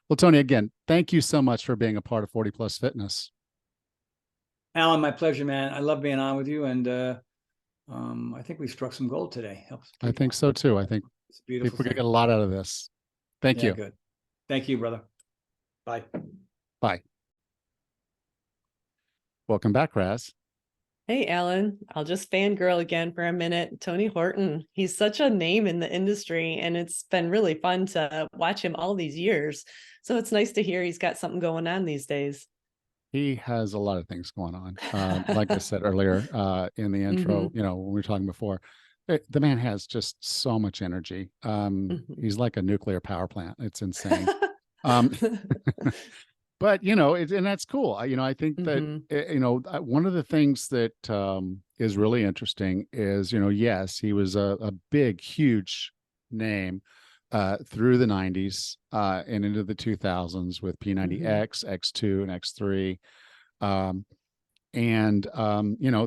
Well, Tony, again, thank you so much for being a part of 40 Plus Fitness. Alan, my pleasure, man. I love being on with you. And I think we struck some gold today. I think so too. I think we're going to get a lot out of this. Thank you. Good. Thank you, brother. Bye. Bye. Welcome back, Raz. Hey, Alan, I'll just fangirl again for a minute. Tony Horton, he's such a name in the industry, and it's been really fun to watch him all these years. So it's nice to hear he's got something going on these days. He has a lot of things going on. Like I said earlier in the intro, when we were talking before, the man has just so much energy. He's like a nuclear power plant. It's insane. But, and that's cool. I think that, one of the things that is really interesting is, yes, he was a big, huge name through the 90s and into the 2000s with P90X, X2, and X3.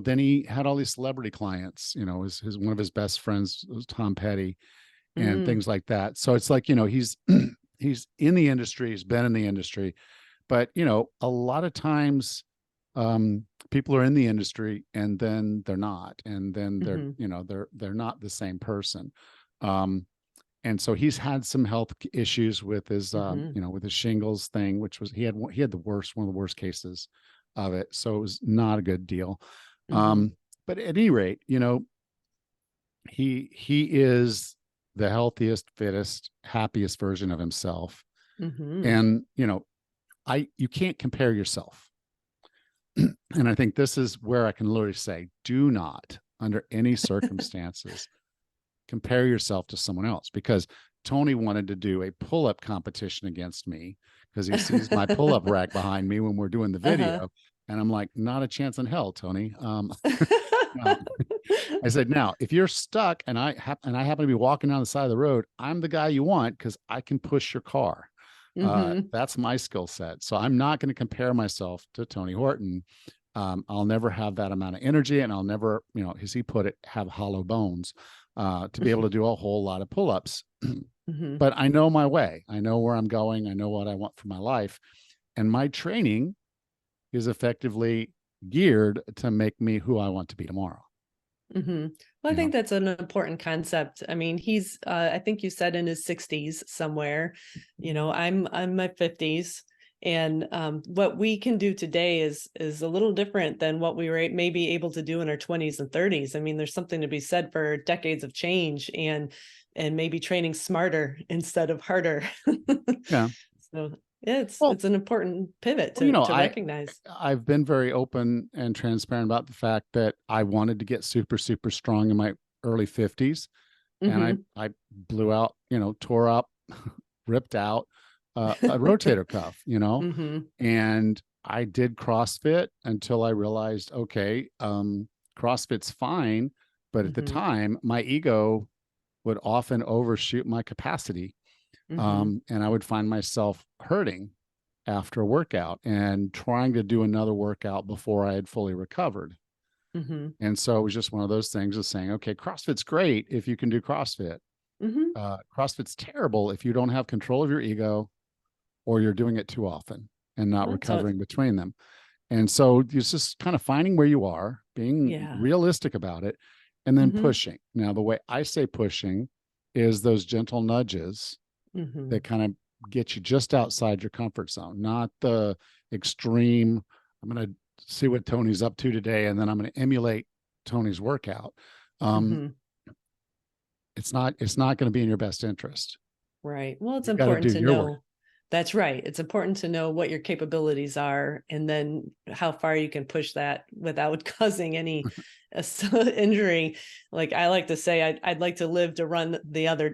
Then he had all these celebrity clients, one of his best friends was Tom Petty and things like that. So it's like, he's in the industry, he's been in the industry. But, a lot of times people are in the industry and then they're not. And then they're not the same person. And so he's had some health issues with his, with his shingles thing, which was, he had one of the worst cases of it. So it was not a good deal. But at any rate, he is the healthiest, fittest, happiest version of himself. And, you can't compare yourself. And I think this is where I can literally say, do not, under any circumstances, compare yourself to someone else, because Tony wanted to do a pull-up competition against me because he sees my pull-up rack behind me when we're doing the video. And I'm like, not a chance in hell, Tony. I said, now, if you're stuck and I happen to be walking down the side of the road, I'm the guy you want because I can push your car. That's my skill set. So I'm not going to compare myself to Tony Horton. I'll never have that amount of energy, and I'll never, as he put it, have hollow bones to be able to do a whole lot of pull-ups. But I know my way. I know where I'm going. I know what I want for my life. And my training is effectively geared to make me who I want to be tomorrow. Well, I think that's an important concept. I mean, he's, I think you said in his 60s somewhere, I'm my 50s. And what we can do today is a little different than what we were maybe able to do in our 20s and 30s. I mean, there's something to be said for decades of change and maybe training smarter instead of harder. Yeah. So it's an important pivot to recognize. I've been very open and transparent about the fact that I wanted to get super, super strong in my early 50s. And I blew out, tore up, ripped out a rotator cuff, and I did CrossFit until I realized, okay, CrossFit's fine. But at the Mm-hmm. time, my ego would often overshoot my capacity. Mm-hmm. And I would find myself hurting after a workout and trying to do another workout before I had fully recovered. Mm-hmm. And so it was just one of those things of saying, okay, CrossFit's great if you can do CrossFit. Mm-hmm. CrossFit's terrible if you don't have control of your ego or you're doing it too often and not Well, so recovering between them. And so it's just kind of finding where you are, being yeah. realistic about it, and then Mm-hmm. pushing. Now, the way I say pushing is those gentle nudges Mm-hmm. that kind of get you just outside your comfort zone, not the extreme. I'm going to see what Tony's up to today, and then I'm going to emulate Tony's workout. Um, Mm-hmm. it's not going to be in your best interest. Right. Well, it's You got to important do to your work. know. That's right. It's important to know what your capabilities are and then how far you can push that without causing any injury. Like I like to say, I'd like to live to run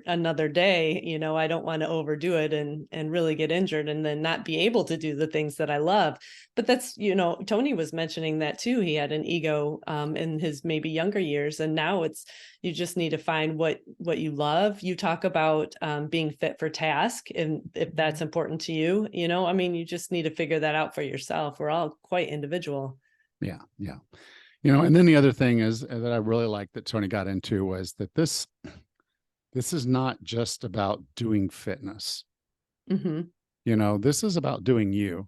another day. You know, I don't want to overdo it and really get injured and then not be able to do the things that I love. But that's, you know, Tony was mentioning that too. He had an ego in his maybe younger years, and now it's, you just need to find what you love. You talk about being fit for task, and if that's important to you, you know, I mean, you just need to figure that out for yourself. We're all quite individual. Yeah, yeah. You know, and then the other thing is that I really like that Tony got into was that this is not just about doing fitness. Mm-hmm. You know, this is about doing you.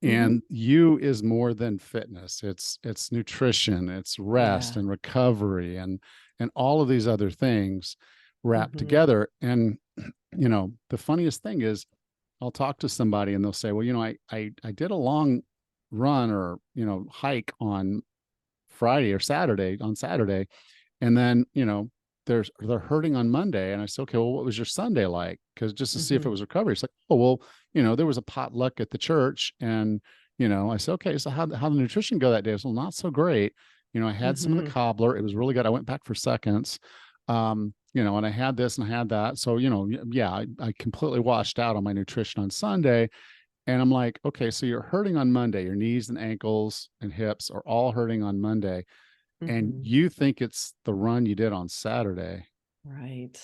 Mm-hmm. And you is more than fitness. It's nutrition, it's rest Yeah. and recovery and all of these other things wrapped Mm-hmm. together. And you know, the funniest thing is I'll talk to somebody and they'll say, well, you know, I did a long run or, you know, hike on Friday or Saturday on Saturday. And then, you know, they're hurting on Monday. And I said, okay, well, what was your Sunday like? Because just to see if Mm-hmm. it was recovery. It's like, oh, well, you know, there was a potluck at the church. And, you know, I said, okay, so how the nutrition go that day? I said, well, not so great. You know, I had some of the Mm-hmm. cobbler. It was really good. I went back for seconds. You know, and I had this and I had that. So, you know, yeah, I completely washed out on my nutrition on Sunday. And I'm like, okay, so you're hurting on Monday. Your knees and ankles and hips are all hurting on Monday. And Mm-hmm. you think it's the run you did on Saturday. Right.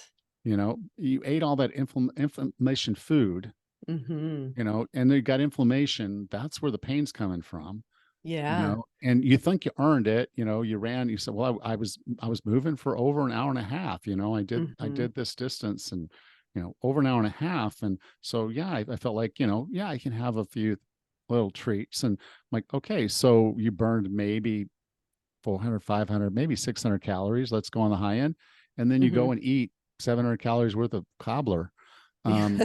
You know, you ate all that inflammation food, Mm-hmm. you know, and you got inflammation. That's where the pain's coming from, you Yeah. know, and you think you earned it. You know, you ran, you said, well, I was moving for over an hour and a half. You know, I Mm-hmm. did this distance and, you know, over an hour and a half. And so, yeah, I felt like, you know, yeah, I can have a few little treats. And I'm like, okay, so you burned maybe 400, 500, maybe 600 calories. Let's go on the high end. And then you Mm-hmm. go and eat 700 calories worth of cobbler. Um,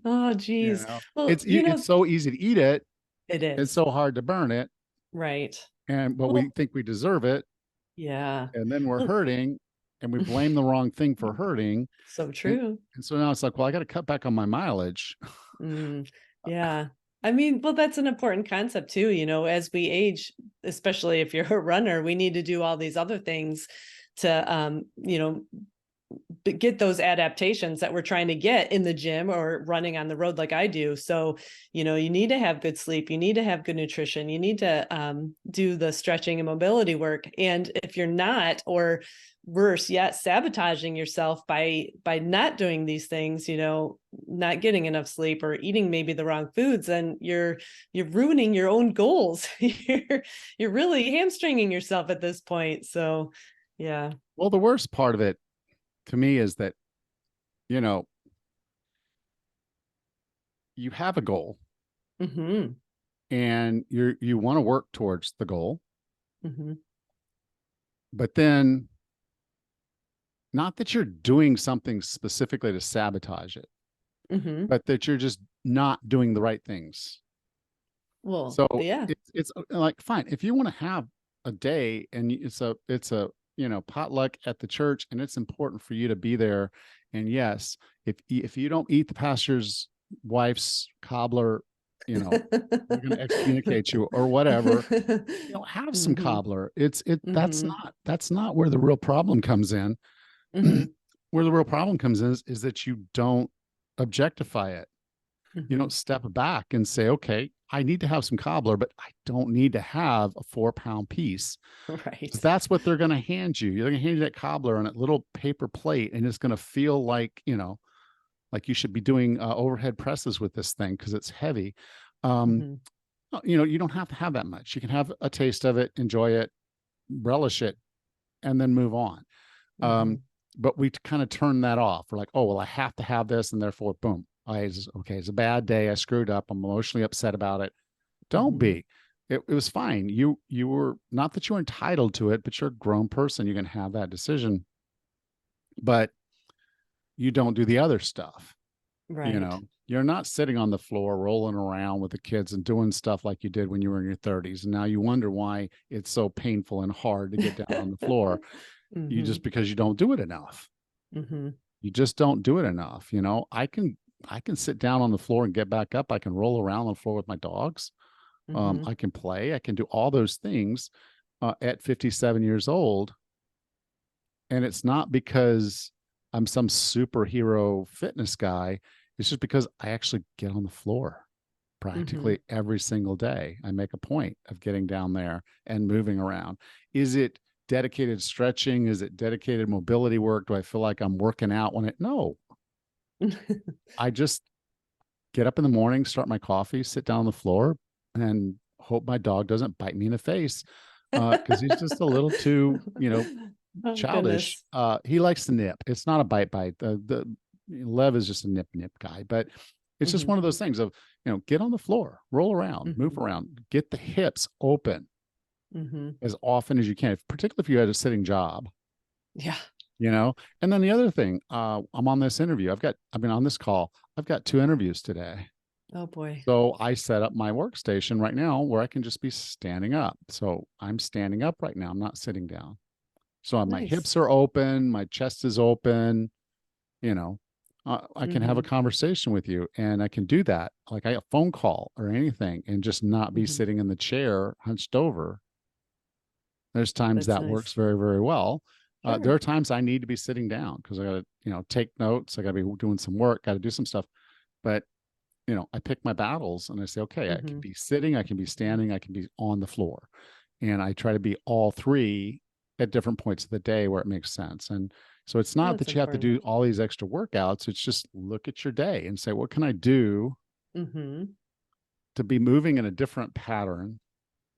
Oh, you geez. know, Well, you it's know, so easy to eat it. it It's is. so hard to burn it. Right. But Well, we think we deserve it. yeah. And then we're Well, hurting and we blame the wrong thing for hurting. so And, true. and so now it's like, well, I got to cut back on my mileage. Mm, yeah. I mean, well, that's an important concept too. You know, as we age, especially if you're a runner, we need to do all these other things to, you know, get those adaptations that we're trying to get in the gym or running on the road like I do. So, you know, you need to have good sleep, you need to have good nutrition, you need to do the stretching and mobility work. And if you're not, or worse yet, sabotaging yourself by not doing these things, you know, not getting enough sleep or eating maybe the wrong foods, then you're ruining your own goals. You're really hamstringing yourself at this point. So yeah. Well, the worst part of it to me is that, you know, you have a goal Mm-hmm. and you want to work towards the goal, Mm-hmm. but then not that you're doing something specifically to sabotage it, Mm-hmm. but that you're just not doing the right things. Well, So yeah. it's like, fine, if you want to have a day and it's a you know, potluck at the church and it's important for you to be there. And yes, if you don't eat the pastor's wife's cobbler, you know, they're going to excommunicate you or whatever. You know, have some Mm-hmm. cobbler. That's Mm-hmm. not where the real problem comes in. Mm-hmm. Where the real problem comes in is that you don't objectify it. You don't step back and say, okay, I need to have some cobbler, but I don't need to have a 4-pound piece. Right. That's what they're going to hand you. They're going to hand you that cobbler on a little paper plate, and it's going to feel like, like you should be doing overhead presses with this thing because it's heavy. You don't have to have that much. You can have a taste of it, enjoy it, relish it, and then move on. But we kind of turn that off. We're like, oh, well, I have to have this, and therefore, boom. It's a bad day. I screwed up. I'm emotionally upset about it. Don't be. It was fine. You were, not that you're entitled to it, but you're a grown person. You can have that decision, but you don't do the other stuff. Right. You're not sitting on the floor rolling around with the kids and doing stuff like you did when you were in your 30s. And now you wonder why it's so painful and hard to get down on the floor. You just, because you don't do it enough. You just don't do it enough. I can sit down on the floor and get back up. I can roll around on the floor with my dogs. I can play. I can do all those things at 57 years old. And it's not because I'm some superhero fitness guy. It's just because I actually get on the floor practically every single day. I make a point of getting down there and moving around. Is it dedicated stretching? Is it dedicated mobility work? Do I feel like I'm working out No. I just get up in the morning, start my coffee, sit down on the floor, and hope my dog doesn't bite me in the face because he's just a little too, childish. He likes to nip. It's not a bite. The Lev is just a nip guy, but it's just one of those things of, get on the floor, roll around, move around, get the hips open as often as you can, particularly if you had a sitting job. Yeah. And then the other thing, I'm on this interview. I've been on this call. I've got 2 interviews today. Oh boy. So I set up my workstation right now where I can just be standing up. So I'm standing up right now. I'm not sitting down. So my hips are open. My chest is open. I can have a conversation with you, and I can do that. Like a phone call or anything, and just not be sitting in the chair hunched over. There's times that works very, very well. Sure. There are times I need to be sitting down because I got to, take notes. I got to be doing some work, got to do some stuff. But, I pick my battles and I say, okay, I can be sitting, I can be standing, I can be on the floor. And I try to be all 3 at different points of the day where it makes sense. And so it's not that you have to do all these extra workouts. It's just look at your day and say, what can I do to be moving in a different pattern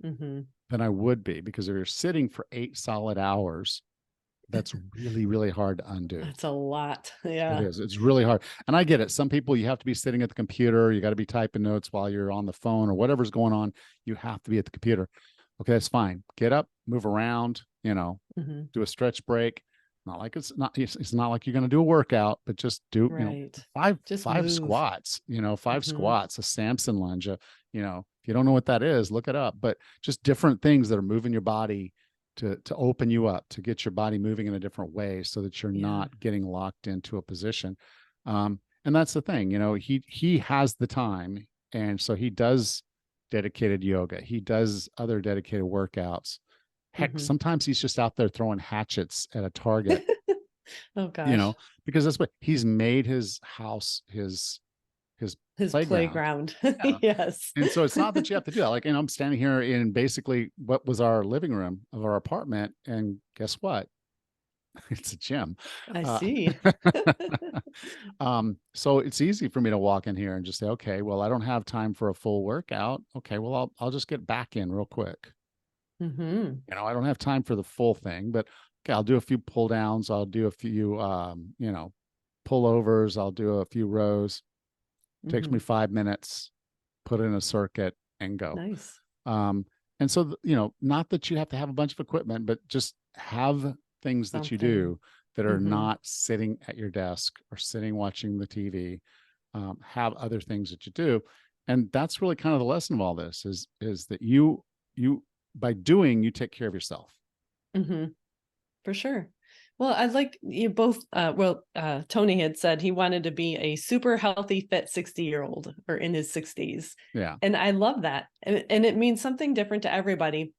than I would be? Because if you're sitting for 8 solid hours, that's really, really hard to undo. That's a lot. Yeah. It is. It's really hard. And I get it. Some people, you have to be sitting at the computer. You got to be typing notes while you're on the phone or whatever's going on. You have to be at the computer. Okay, that's fine. Get up, move around, do a stretch break. Not like it's not like you're going to do a workout, but just do, five squats, 5 squats, a Samson lunge, if you don't know what that is, look it up, but just different things that are moving your body to open you up, to get your body moving in a different way so that you're not getting locked into a position. And that's the thing, he has the time. And so he does dedicated yoga. He does other dedicated workouts. Heck, sometimes he's just out there throwing hatchets at a target. Oh gosh. Because that's what he's made his house, his playground. Yes. And so it's not that you have to do that. Like, I'm standing here in basically what was our living room of our apartment. And guess what? It's a gym. I see. So it's easy for me to walk in here and just say, okay, well, I don't have time for a full workout. Okay, well, I'll just get back in real quick. I don't have time for the full thing, but okay, I'll do a few pull downs. I'll do a few, pullovers. I'll do a few rows. Takes me 5 minutes, put in a circuit and go. Nice. And so, not that you have to have a bunch of equipment, but just have things that you do that are not sitting at your desk or sitting watching the TV. Have other things that you do. And that's really kind of the lesson of all this is that you by doing, you take care of yourself. For sure. Well, I'd like you both, Tony had said he wanted to be a super healthy, fit 60-year-old or in his 60s. Yeah. And I love that. And it means something different to everybody.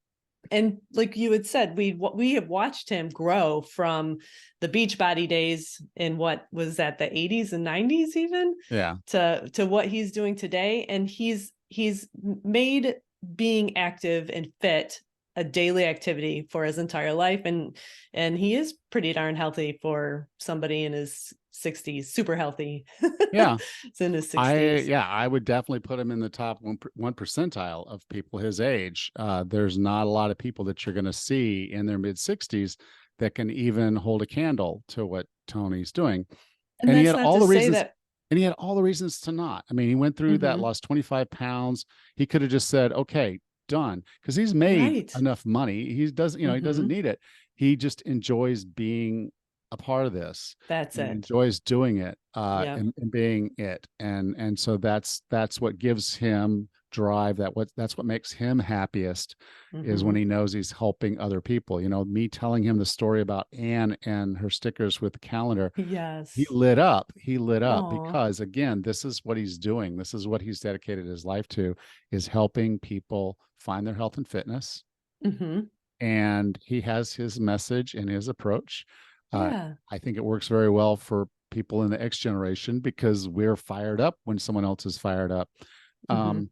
And like you had said, we have watched him grow from the Beachbody days in what was that, the 80s and 90s even, Yeah. to what he's doing today. And he's made being active and fit a daily activity for his entire life. And he is pretty darn healthy for somebody in his 60s, super healthy. Yeah. It's in his 60s. I would definitely put him in the top one percentile of people his age. There's not a lot of people that you're going to see in their mid 60s that can even hold a candle to what Tony's doing. And And he that's had not all to the say reasons. that. And he had all the reasons to not. I mean, he went through that, Mhm. lost 25 pounds. He could have just said, okay, done. Because he's made Right. enough money. He doesn't, he doesn't Mhm. need it. He just enjoys being a part of this. That's And he it. enjoys doing it Yeah. and being it. And so that's what gives him drive. That's what makes him happiest is when Mhm. he knows he's helping other people. Me telling him the story about Anne and her stickers with the calendar, he Yes. lit up. He lit up Oh. because, again, this is what he's doing. This is what he's dedicated his life to, is helping people find their health and fitness. Mhm. And he has his message and his approach. Yeah. I think it works very well for people in the X generation because we're fired up when someone else is fired up. Mhm.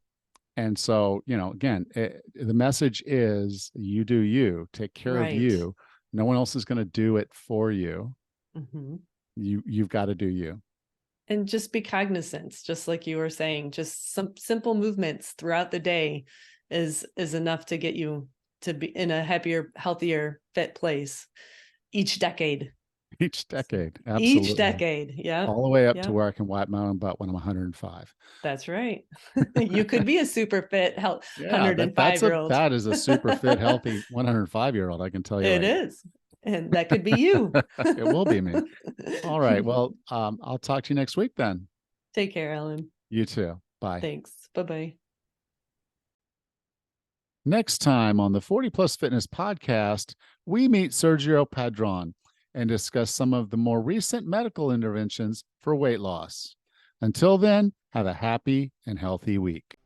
And so, again, the message is you do you, take care of Right. you. No one else is going to do it for you. Mhm. You've got to do you. And just be cognizant, just like you were saying, just some simple movements throughout the day is enough to get you to be in a happier, healthier, fit place each decade. Each So decade, each absolutely. decade. Yeah. All the way up to Yeah. where I can wipe my own butt when I'm 105. That's right. You could be a super fit Yeah, 105-year-old. that is a super fit, healthy 105-year-old, I can tell you It right is. And that could be you. now. It will be me. All right. Well, I'll talk to you next week then. Take care, Ellen. You too. Bye. Thanks. Bye-bye. Next time on the 40 Plus Fitness podcast, we meet Sergio Padron and discuss some of the more recent medical interventions for weight loss. Until then, have a happy and healthy week.